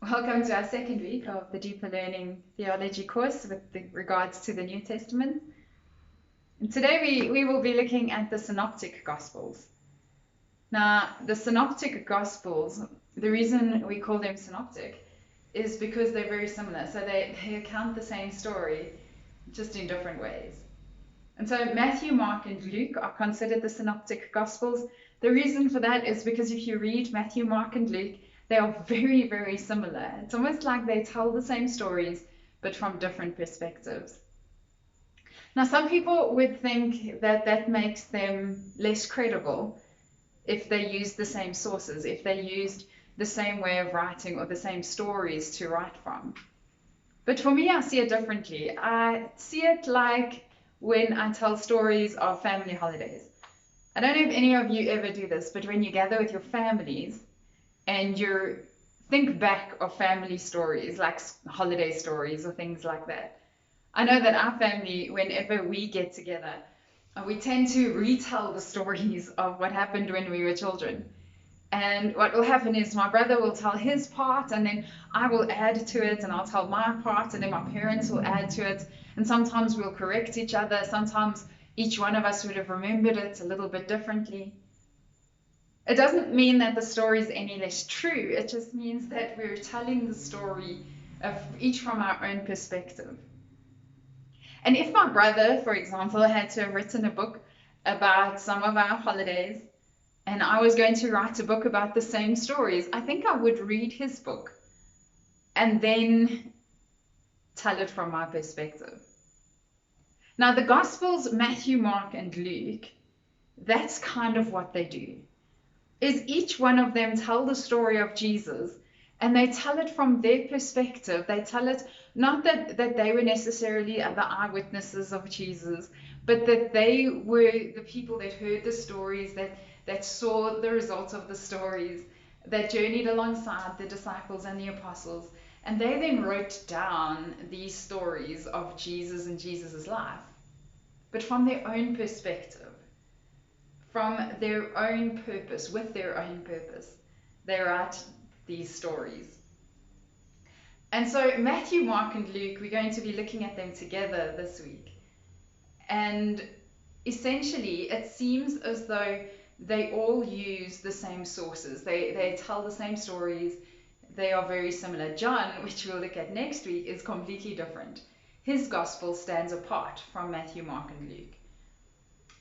Welcome to our second week of the Deeper Learning Theology course with regards to the New Testament. And today we will be looking at the Synoptic Gospels. Now, the Synoptic Gospels, the reason we call them synoptic is because they're very similar. So they account the same story, just in different ways. And so Matthew, Mark, and Luke are considered the Synoptic Gospels. The reason for that is because if you read Matthew, Mark, and Luke, they are very, very similar. It's almost like they tell the same stories, but from different perspectives. Now, some people would think that that makes them less credible if they used the same sources, if they used the same way of writing or the same stories to write from. But for me, I see it differently. I see it like when I tell stories of family holidays. I don't know if any of you ever do this, but when you gather with your families, and you think back of family stories, like holiday stories or things like that. I know that our family, whenever we get together, we tend to retell the stories of what happened when we were children. And what will happen is my brother will tell his part, and then I will add to it, and I'll tell my part, and then my parents will add to it. And sometimes we'll correct each other. Sometimes each one of us would have remembered it a little bit differently. It doesn't mean that the story is any less true. It just means that we're telling the story of each from our own perspective. And if my brother, for example, had to have written a book about some of our holidays, and I was going to write a book about the same stories, I think I would read his book and then tell it from my perspective. Now, the Gospels, Matthew, Mark, and Luke, that's kind of what they do. Is each one of them tell the story of Jesus, and they tell it from their perspective. They tell it not that they were necessarily the eyewitnesses of Jesus, but that they were the people that heard the stories, that saw the results of the stories, that journeyed alongside the disciples and the apostles, and they then wrote down these stories of Jesus and Jesus's life, but from their own perspective. From their own purpose, with their own purpose, they write these stories. And so Matthew, Mark, and Luke, we're going to be looking at them together this week. And essentially, it seems as though they all use the same sources. They tell the same stories. They are very similar. John, which we'll look at next week, is completely different. His gospel stands apart from Matthew, Mark, and Luke.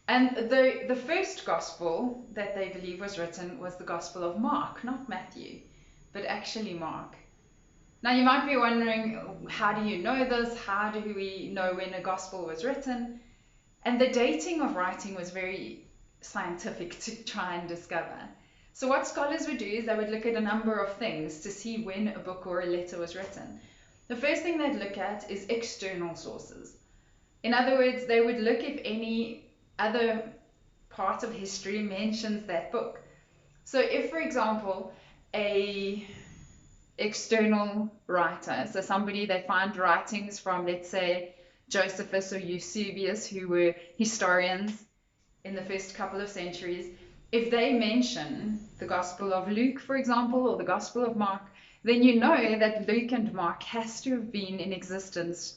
And the first gospel that they believe was written was the Gospel of Mark, not Matthew, but actually Mark. Now you might be wondering, how do you know this? How do we know when a gospel was written? And the dating of writing was very scientific to try and discover. So what scholars would do is they would look at a number of things to see when a book or a letter was written. The first thing they'd look at is external sources. In other words, they would look if any other part of history mentions that book. So if, for example, a external writer, so somebody they find writings from, let's say, Josephus or Eusebius, who were historians in the first couple of centuries, if they mention the Gospel of Luke, for example, or the Gospel of Mark, then you know that Luke and Mark has to have been in existence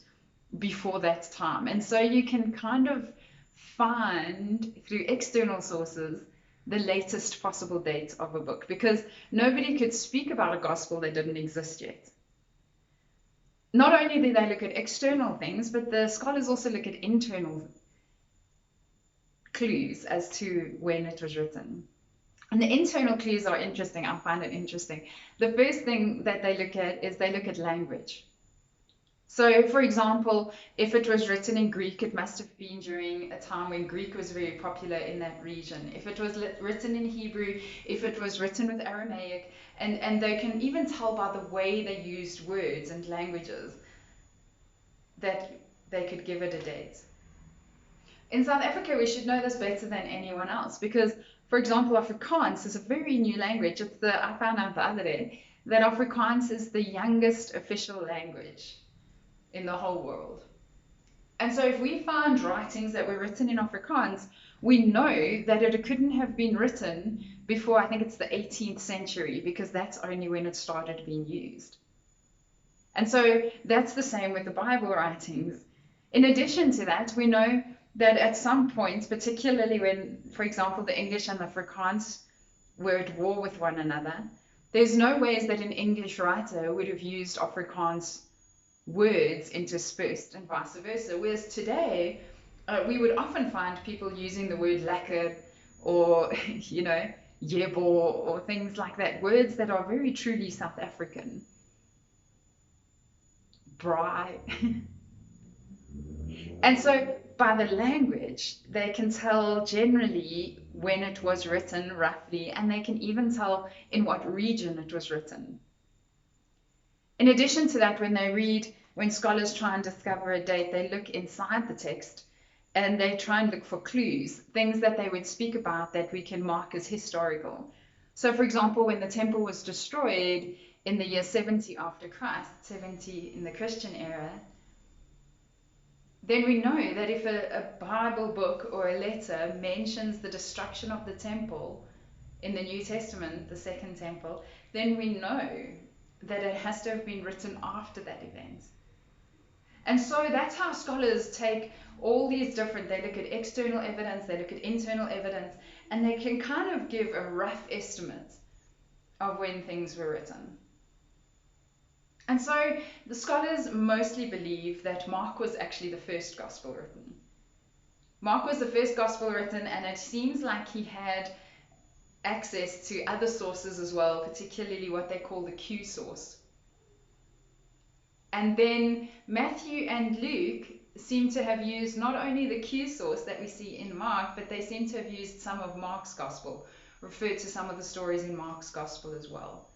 before that time. And so you can kind of find through external sources the latest possible date of a book, because nobody could speak about a gospel that didn't exist yet. Not only do they look at external things, but the scholars also look at internal clues as to when it was written. And the internal clues are interesting. I find it interesting. The first thing that they look at is they look at language. So, for example, if it was written in Greek, it must have been during a time when Greek was very popular in that region. If it was written in Hebrew, if it was written with Aramaic, and they can even tell by the way they used words and languages that they could give it a date. In South Africa, we should know this better than anyone else because, for example, Afrikaans is a very new language. I found out the other day that Afrikaans is the youngest official language in the whole world. And so if we find writings that were written in Afrikaans, we know that it couldn't have been written before, I think it's the 18th century, because that's only when it started being used. And so that's the same with the Bible writings. In addition to that, we know that at some point, particularly when, for example, the English and the Afrikaans were at war with one another, there's no ways that an English writer would have used Afrikaans words interspersed and vice versa. Whereas today, we would often find people using the word lekker or, yebo or things like that, words that are very truly South African. Braai. And so by the language, they can tell generally when it was written roughly, and they can even tell in what region it was written. In addition to that, when scholars try and discover a date, they look inside the text and they try and look for clues, things that they would speak about that we can mark as historical. So, for example, when the temple was destroyed in the year 70 after Christ, 70 in the Christian era, then we know that if a Bible book or a letter mentions the destruction of the temple in the New Testament, the Second Temple, then we know that it has to have been written after that event. And so that's how scholars take all these different, they look at external evidence, they look at internal evidence, and they can kind of give a rough estimate of when things were written. And so the scholars mostly believe that Mark was actually the first gospel written. Mark was the first gospel written, and it seems like he had access to other sources as well, particularly what they call the Q source. And then Matthew and Luke seem to have used not only the Q source that we see in Mark, but they seem to have used some of Mark's gospel, referred to some of the stories in Mark's gospel as well,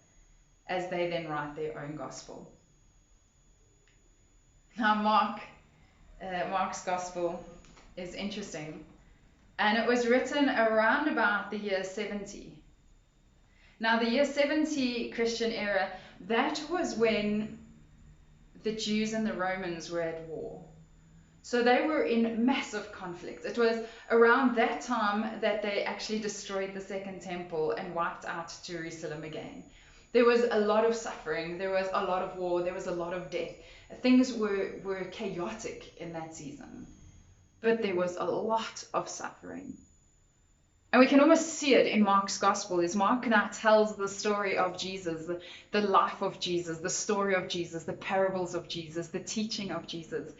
as they then write their own gospel. Now Mark's gospel is interesting, and it was written around about the year 70. Now the year 70 Christian era, that was when the Jews and the Romans were at war. So they were in massive conflict. It was around that time that they actually destroyed the Second Temple and wiped out Jerusalem again. There was a lot of suffering, there was a lot of war, there was a lot of death. Things were chaotic in that season, but there was a lot of suffering. And we can almost see it in Mark's gospel, as Mark now tells the story of Jesus, the life of Jesus, the story of Jesus, the parables of Jesus, the teaching of Jesus.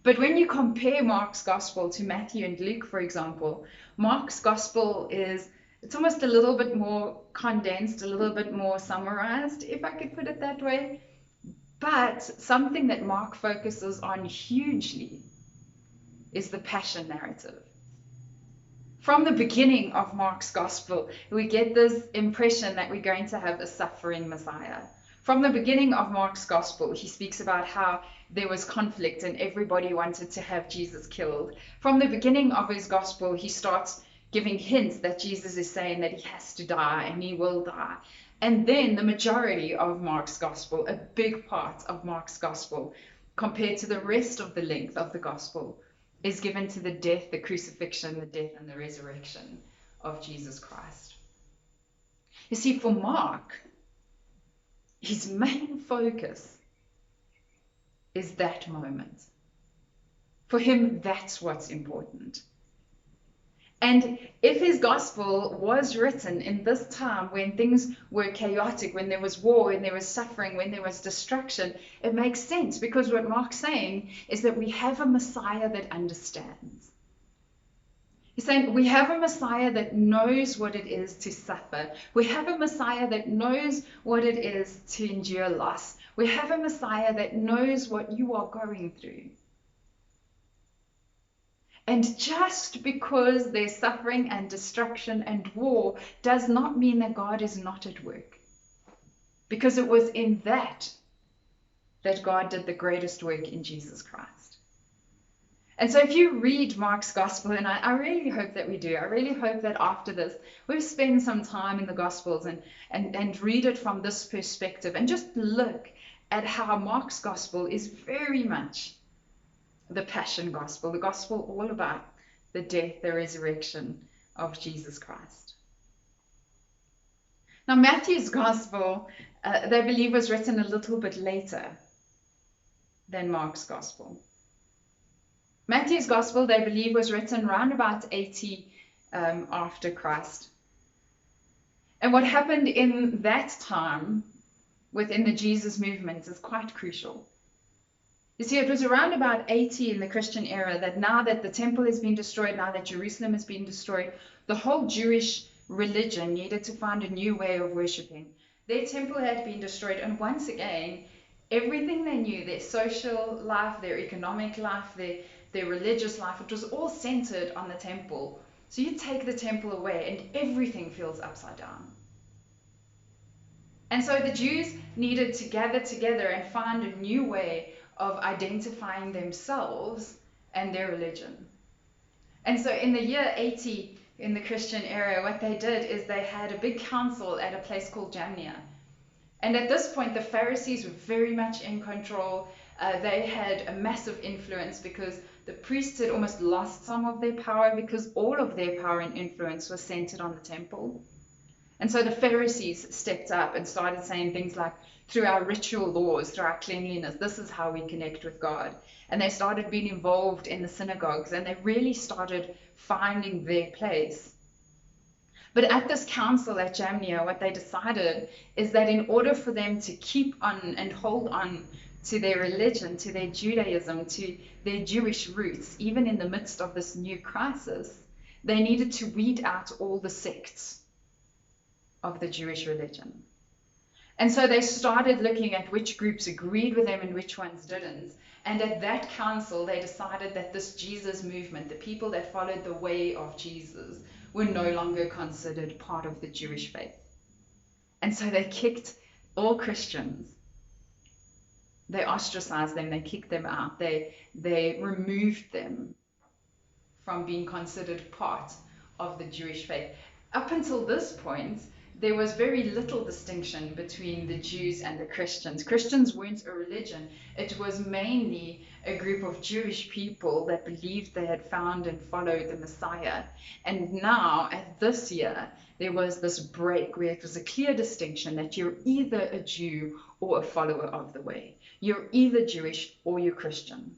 But when you compare Mark's gospel to Matthew and Luke, for example, Mark's gospel it's almost a little bit more condensed, a little bit more summarized, if I could put it that way. But something that Mark focuses on hugely is the passion narrative. From the beginning of Mark's gospel, we get this impression that we're going to have a suffering Messiah. From the beginning of Mark's gospel, he speaks about how there was conflict and everybody wanted to have Jesus killed. From the beginning of his gospel, he starts giving hints that Jesus is saying that he has to die and he will die. And then the majority of Mark's gospel, a big part of Mark's gospel, compared to the rest of the length of the gospel, is given to the death, the crucifixion, the death, and the resurrection of Jesus Christ. You see, for Mark, his main focus is that moment. For him, that's what's important. And if his gospel was written in this time when things were chaotic, when there was war, when there was suffering, when there was destruction, it makes sense, because what Mark's saying is that we have a Messiah that understands. He's saying we have a Messiah that knows what it is to suffer. We have a Messiah that knows what it is to endure loss. We have a Messiah that knows what you are going through. And just because there's suffering and destruction and war does not mean that God is not at work. Because it was in that God did the greatest work in Jesus Christ. And so if you read Mark's gospel, and I really hope that we do, I really hope that after this, we'll spend some time in the gospels and read it from this perspective and just look at how Mark's gospel is very much the passion gospel, the gospel all about the death, the resurrection of Jesus Christ. Now, Matthew's gospel, they believe, was written a little bit later. than Mark's gospel. Matthew's gospel, they believe, was written around about 80 after Christ. And what happened in that time within the Jesus movement is quite crucial. You see, it was around about 80 in the Christian era that now that the temple has been destroyed, now that Jerusalem has been destroyed, the whole Jewish religion needed to find a new way of worshipping. Their temple had been destroyed, and once again, everything they knew, their social life, their economic life, their religious life, it was all centered on the temple. So you take the temple away and everything feels upside down. And so the Jews needed to gather together and find a new way of identifying themselves and their religion. And so in the year 80 in the Christian era, what they did is they had a big council at a place called Jamnia. And at this point, the Pharisees were very much in control. They had a massive influence because the priests had almost lost some of their power because all of their power and influence was centered on the temple. And so the Pharisees stepped up and started saying things like, through our ritual laws, through our cleanliness, this is how we connect with God. And they started being involved in the synagogues, and they really started finding their place. But at this council at Jamnia, what they decided is that in order for them to keep on and hold on to their religion, to their Judaism, to their Jewish roots, even in the midst of this new crisis, they needed to weed out all the sects of the Jewish religion. And so they started looking at which groups agreed with them and which ones didn't. And at that council, they decided that this Jesus movement, the people that followed the way of Jesus, were no longer considered part of the Jewish faith. And so they kicked all Christians. They ostracized them, they kicked them out, they removed them from being considered part of the Jewish faith. Up until this point, there was very little distinction between the Jews and the Christians. Christians weren't a religion. It was mainly a group of Jewish people that believed they had found and followed the Messiah. And now, at this year, there was this break where it was a clear distinction that you're either a Jew or a follower of the way. You're either Jewish or you're Christian.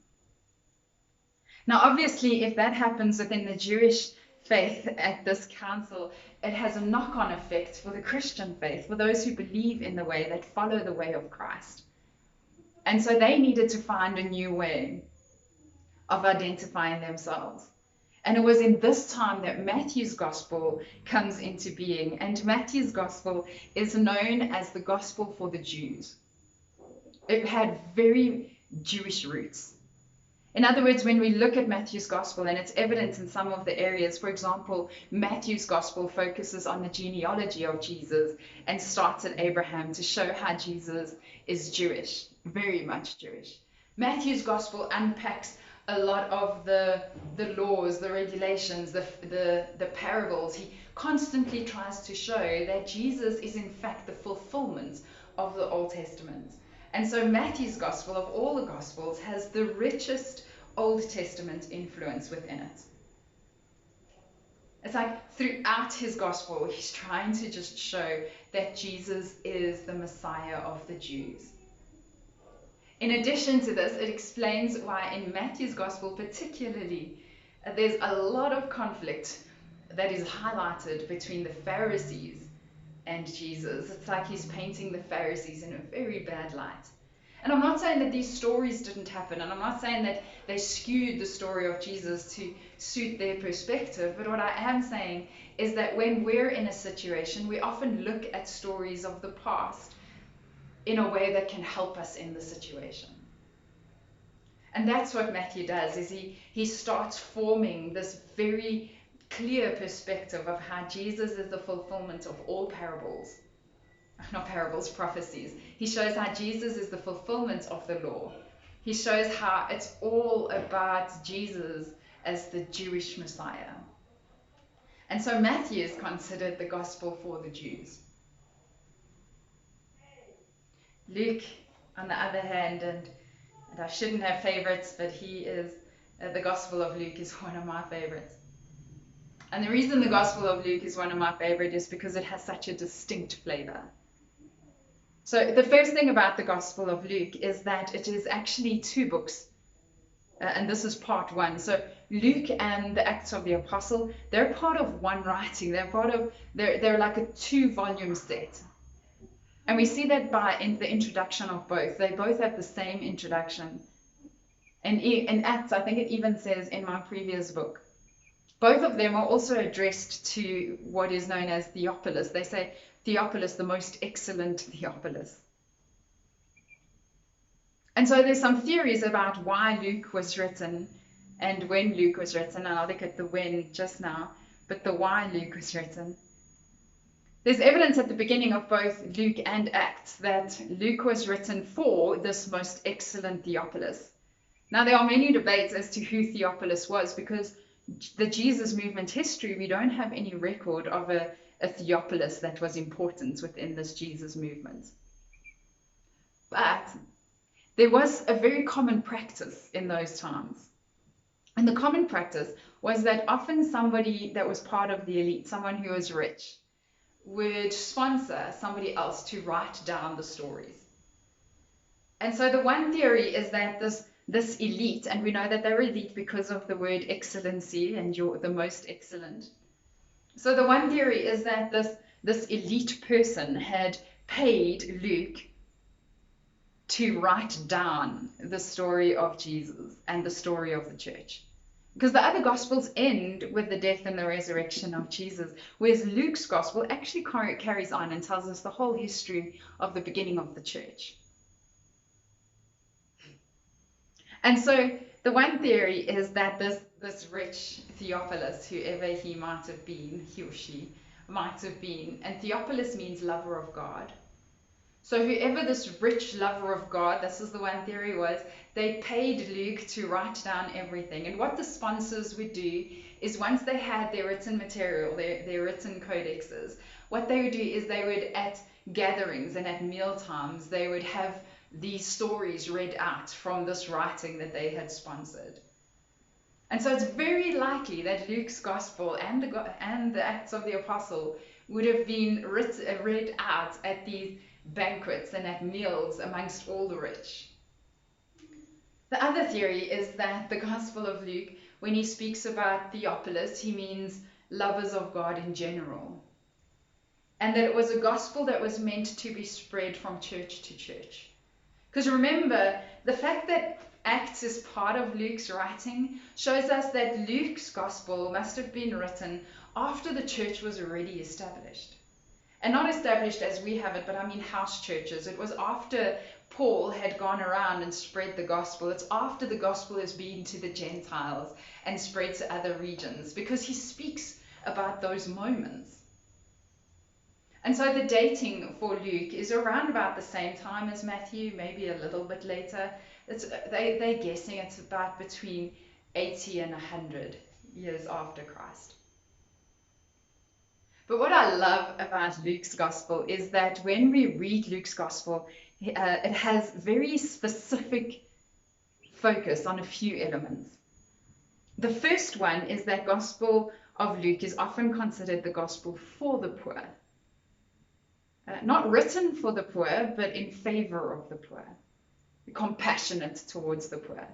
Now, obviously, if that happens within the Jewish faith at this council, it has a knock-on effect for the Christian faith, for those who believe in the way, that follow the way of Christ. And so they needed to find a new way of identifying themselves. And it was in this time that Matthew's gospel comes into being. And Matthew's gospel is known as the gospel for the Jews. It had very Jewish roots. In other words, when we look at Matthew's gospel, and it's evident in some of the areas, for example, Matthew's gospel focuses on the genealogy of Jesus and starts at Abraham to show how Jesus is Jewish, very much Jewish. Matthew's gospel unpacks a lot of the laws, the regulations, the parables. He constantly tries to show that Jesus is in fact the fulfillment of the Old Testament. And so Matthew's gospel, of all the gospels, has the richest Old Testament influence within it. It's like throughout his gospel, he's trying to just show that Jesus is the Messiah of the Jews. In addition to this, it explains why in Matthew's gospel particularly, there's a lot of conflict that is highlighted between the Pharisees and Jesus. It's like he's painting the Pharisees in a very bad light. And I'm not saying that these stories didn't happen, and I'm not saying that they skewed the story of Jesus to suit their perspective, but what I am saying is that when we're in a situation, we often look at stories of the past in a way that can help us in the situation. And that's what Matthew does, is he starts forming this very clear perspective of how Jesus is the fulfillment of all parables. Not parables, prophecies. He shows how Jesus is the fulfillment of the law. He shows how it's all about Jesus as the Jewish Messiah. And so Matthew is considered the gospel for the Jews. Luke, on the other hand, and I shouldn't have favorites, but he is, the Gospel of Luke is one of my favorites. And the reason the Gospel of Luke is one of my favorites is because it has such a distinct flavor. So the first thing about the Gospel of Luke is that it is actually two books. And this is part one. So Luke and the Acts of the Apostle, they're part of one writing. They're like a 2-volume set. And we see that in the introduction of both. They both have the same introduction. And in Acts, I think it even says in my previous book, both of them are also addressed to what is known as Theophilus. They say Theophilus, the most excellent Theophilus. And so there's some theories about why Luke was written and when Luke was written. And I'll look at the when just now, but the why Luke was written. There's evidence at the beginning of both Luke and Acts that Luke was written for this most excellent Theophilus. Now, there are many debates as to who Theophilus was, because the Jesus movement history, we don't have any record of a Theophilus that was important within this Jesus movement. But there was a very common practice in those times. And the common practice was that often somebody that was part of the elite, someone who was rich, would sponsor somebody else to write down the stories. And so the one theory is that this elite, and we know that they were elite because of the word excellency, and you're the most excellent. So the one theory is that this elite person had paid Luke to write down the story of Jesus and the story of the church. Because the other Gospels end with the death and the resurrection of Jesus, whereas Luke's Gospel actually carries on and tells us the whole history of the beginning of the church. And so the one theory is that this rich Theophilus, whoever he might have been, he or she might have been, and Theophilus means lover of God. So whoever this rich lover of God, this is the one theory, was, they paid Luke to write down everything. And what the sponsors would do is, once they had their written material, their written codexes, what they would do is they would, at gatherings and at meal times, they would have these stories read out from this writing that they had sponsored. And so it's very likely that Luke's Gospel and the Acts of the Apostle would have been read out at these banquets and at meals amongst all the rich. The other theory is that the Gospel of Luke, when he speaks about Theophilus, he means lovers of God in general. And that it was a gospel that was meant to be spread from church to church. Because remember, the fact that Acts is part of Luke's writing shows us that Luke's Gospel must have been written after the church was already established. And not established as we have it, but I mean house churches. It was after Paul had gone around and spread the gospel. It's after the gospel has been to the Gentiles and spread to other regions, because he speaks about those moments. And so the dating for Luke is around about the same time as Matthew, maybe a little bit later. They're guessing it's about between 80 and 100 years after Christ. But what I love about Luke's Gospel is that when we read Luke's Gospel, it has very specific focus on a few elements. The first one is that Gospel of Luke is often considered the Gospel for the poor. Not written for the poor, but in favor of the poor. Compassionate towards the poor.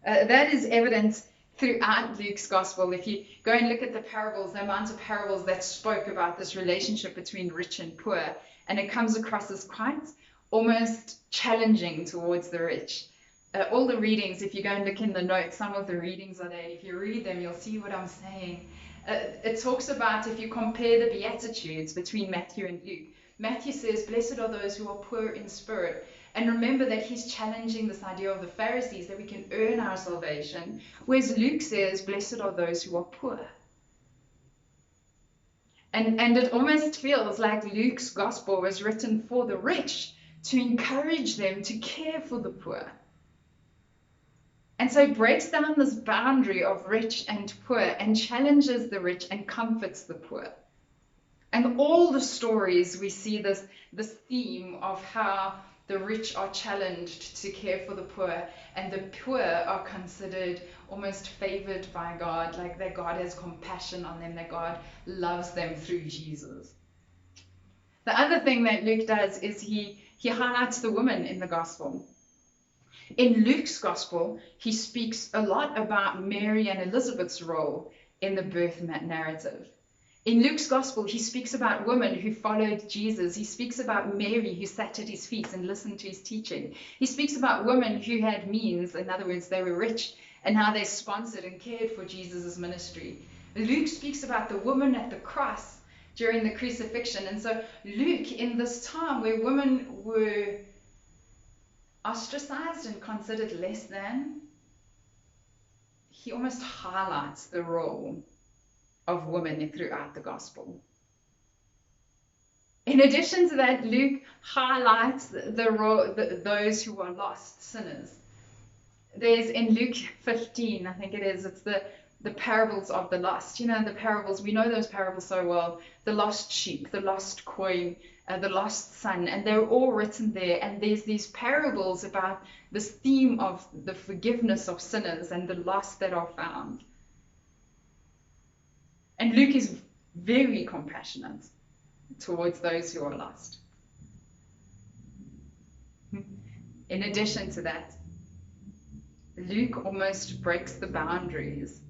That is evident throughout Luke's Gospel. If you go and look at the parables, the amount of parables that spoke about this relationship between rich and poor, and it comes across as quite almost challenging towards the rich. All the readings, if you go and look in the notes, some of the readings are there. If you read them, you'll see what I'm saying. It talks about, if you compare the Beatitudes between Matthew and Luke, Matthew says, blessed are those who are poor in spirit. And remember that he's challenging this idea of the Pharisees, that we can earn our salvation, whereas Luke says, blessed are those who are poor. And it almost feels like Luke's Gospel was written for the rich, to encourage them to care for the poor. And so it breaks down this boundary of rich and poor and challenges the rich and comforts the poor. And all the stories, we see this theme of how the rich are challenged to care for the poor, and the poor are considered almost favored by God, like that God has compassion on them, that God loves them through Jesus. The other thing that Luke does is he He highlights the woman in the gospel. In Luke's gospel, he speaks a lot about Mary and Elizabeth's role in the birth narrative. In Luke's gospel, he speaks about women who followed Jesus. He speaks about Mary who sat at his feet and listened to his teaching. He speaks about women who had means, in other words, they were rich, and how they sponsored and cared for Jesus' ministry. Luke speaks about the woman at the cross during the crucifixion. And so Luke, in this time where women were ostracized and considered less than, he almost highlights the role of women throughout the gospel. In addition to that, Luke highlights the role, those who are lost sinners. There's in Luke 15, I think it is, it's the parables of the lost. You know, the parables, we know those parables so well. The lost sheep, the lost coin, the lost son, and they're all written there. And there's these parables about this theme of the forgiveness of sinners and the lost that are found. And Luke is very compassionate towards those who are lost. In addition to that, Luke almost breaks the boundaries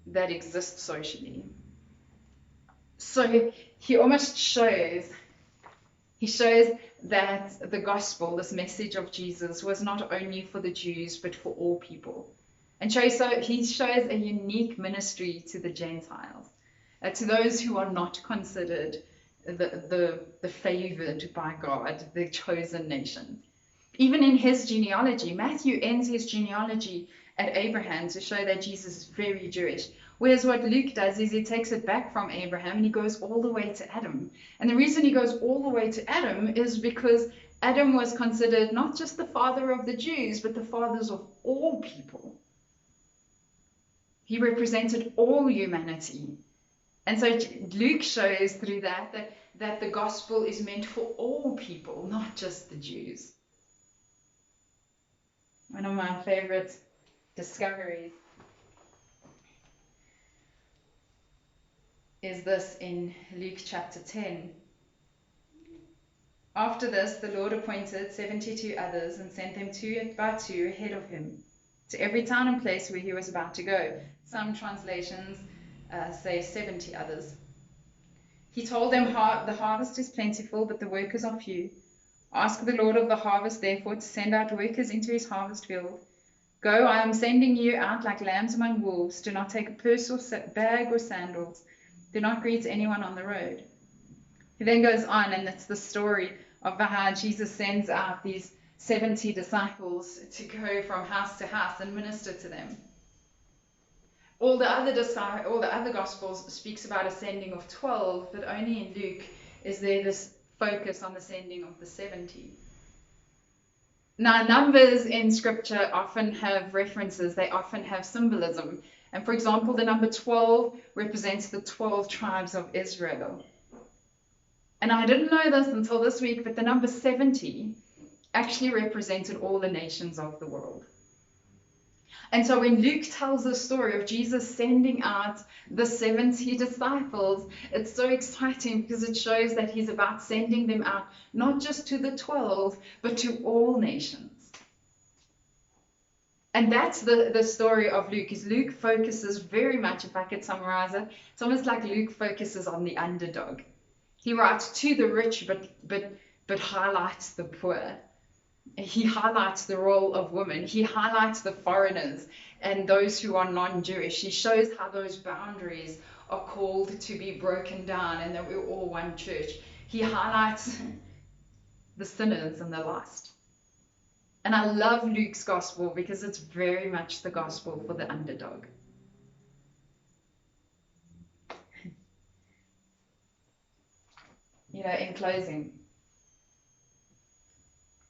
that exist socially. So he almost shows that the gospel, this message of Jesus, was not only for the Jews, but for all people. And so he shows a unique ministry to the Gentiles, to those who are not considered the favored by God, the chosen nation. Even in his genealogy, Matthew ends his genealogy at Abraham to show that Jesus is very Jewish. Whereas what Luke does is he takes it back from Abraham and he goes all the way to Adam. And the reason he goes all the way to Adam is because Adam was considered not just the father of the Jews, but the fathers of all people. He represented all humanity. And so Luke shows through that the gospel is meant for all people, not just the Jews. One of my favorite discoveries is this in Luke chapter 10. After this, the Lord appointed 72 others and sent them 2 by 2 ahead of him to every town and place where he was about to go. Some translations say 70 others. He told them, the harvest is plentiful, but the workers are few. Ask the Lord of the harvest, therefore, to send out workers into his harvest field. Go, I am sending you out like lambs among wolves. Do not take a purse or bag or sandals. Do not greet anyone on the road. He then goes on, and it's the story of how Jesus sends out these 70 disciples to go from house to house and minister to them. All the other Gospels speaks about a sending of 12, but only in Luke is there this focus on the sending of the 70. Now, numbers in Scripture often have references, they often have symbolism. And for example, the number 12 represents the 12 tribes of Israel. And I didn't know this until this week, but the number 70 actually represented all the nations of the world. And so when Luke tells the story of Jesus sending out the 70 disciples, it's so exciting because it shows that he's about sending them out, not just to the 12, but to all nations. And that's the story of Luke, is Luke focuses very much, if I could summarize it, it's almost like Luke focuses on the underdog. He writes to the rich, but highlights the poor. He highlights the role of women. He highlights the foreigners and those who are non-Jewish. He shows how those boundaries are called to be broken down and that we're all one church. He highlights the sinners and the lost. And I love Luke's gospel because it's very much the gospel for the underdog. You know, in closing,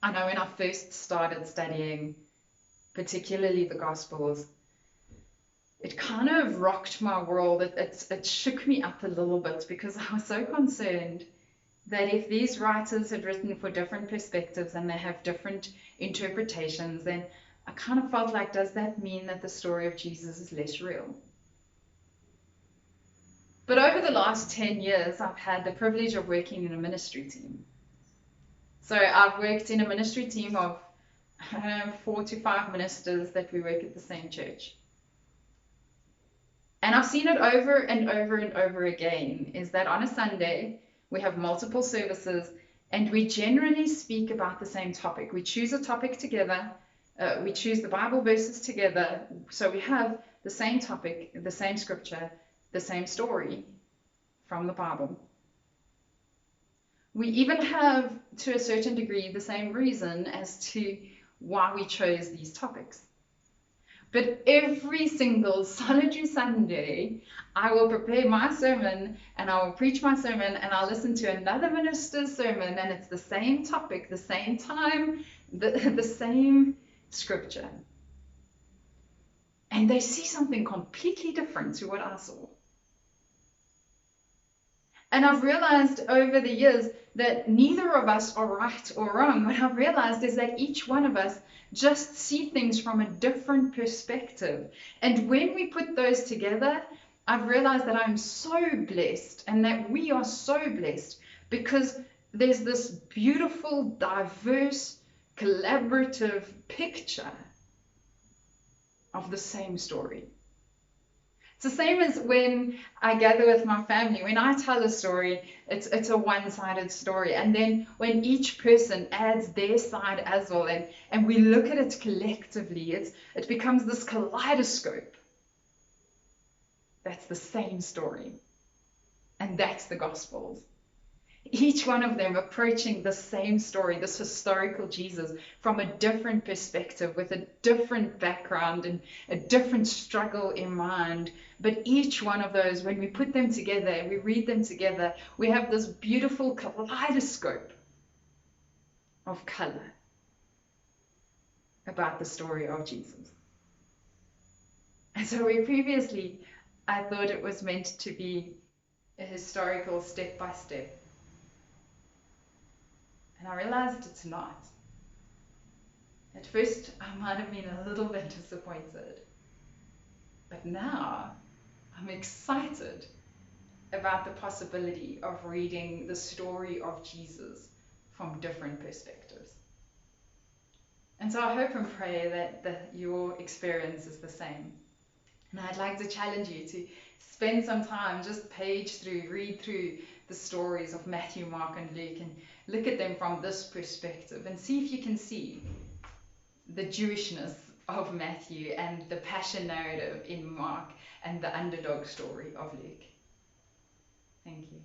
I know when I first started studying, particularly the Gospels, it kind of rocked my world. It shook me up a little bit because I was so concerned that if these writers had written for different perspectives and they have different interpretations, then I kind of felt like, does that mean that the story of Jesus is less real? But over the last 10 years, I've had the privilege of working in a ministry team. So I've worked in a ministry team of 4 to 5 ministers that we work at the same church. And I've seen it over and over and over again, is that on a Sunday, we have multiple services and we generally speak about the same topic. We choose a topic together, we choose the Bible verses together, so we have the same topic, the same scripture, the same story from the Bible. We even have, to a certain degree, the same reason as to why we chose these topics. But every single solitary Sunday, I will prepare my sermon and I will preach my sermon and I'll listen to another minister's sermon, and it's the same topic, the same time, the same scripture. And they see something completely different to what I saw. And I've realized over the years that neither of us are right or wrong. What I've realized is that each one of us just see things from a different perspective. And when we put those together, I've realized that I'm so blessed, and that we are so blessed, because there's this beautiful, diverse, collaborative picture of the same story. It's the same as when I gather with my family. When I tell a story, it's a one-sided story. And then when each person adds their side as well, and we look at it collectively, it becomes this kaleidoscope. That's the same story. And that's the Gospels. Each one of them approaching the same story, this historical Jesus, from a different perspective, with a different background and a different struggle in mind. But each one of those, when we put them together and we read them together, we have this beautiful kaleidoscope of color about the story of Jesus. And so previously, I thought it was meant to be a historical step-by-step. And I realized it's not. At first, I might have been a little bit disappointed. But now, I'm excited about the possibility of reading the story of Jesus from different perspectives. And so I hope and pray that your experience is the same. And I'd like to challenge you to spend some time, just read through the stories of Matthew, Mark, and Luke, and look at them from this perspective and see if you can see the Jewishness of Matthew and the passion narrative in Mark and the underdog story of Luke. Thank you.